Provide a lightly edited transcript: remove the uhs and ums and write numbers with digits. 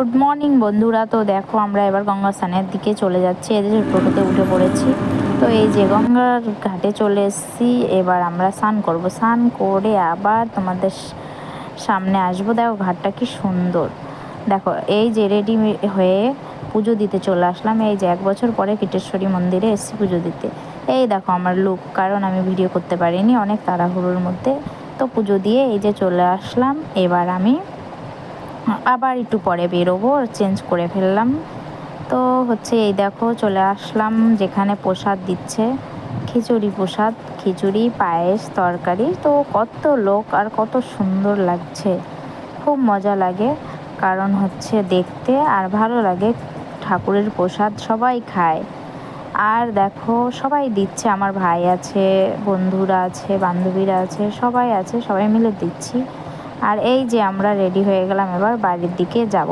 Good morning বন্ধুরা। তো দেখো আমরা এবার গঙ্গা স্নানের দিকে চলে যাচ্ছি। এই যে টোটোতে উঠে পড়েছি। তো এই যে গঙ্গার ঘাটে চলে এসেছি। এবার আমরা স্নান করব, স্নান করে আবার তোমাদের সামনে আসবো। দেখো ঘাটটা কি সুন্দর। দেখো এই যে রেডি হয়ে পুজো দিতে চলে আসলাম। এই যে 1 বছর পরে কীটেশ্বরী মন্দিরে এসেছি পুজো দিতে। এই দেখো আমার লুক, কারণ আমি ভিডিও করতে পারিনি অনেক তাড়াহুড়োর মধ্যে। তো পুজো দিয়ে এই যে চলে আসলাম। এবার আমি আবার একটু পরে বেরোবো, চেঞ্জ করে ফেললাম। তো হচ্ছে এই দেখো চলে আসলাম যেখানে প্রসাদ দিচ্ছে, খিচুড়ি প্রসাদ, খিচুড়ি, পায়েস, তরকারি। তো কত লোক আর কত সুন্দর লাগছে, খুব মজা লাগে। কারণ হচ্ছে দেখতে আর ভালো লাগে, ঠাকুরের প্রসাদ সবাই খায়। আর দেখো সবাই দিচ্ছে, আমার ভাই আছে, বন্ধুরা আছে, বান্ধবীরা আছে, সবাই আছে, সবাই মিলে দিচ্ছি। আর এই যে আমরা রেডি হয়ে গেলাম, এবার বাড়ির দিকে যাব।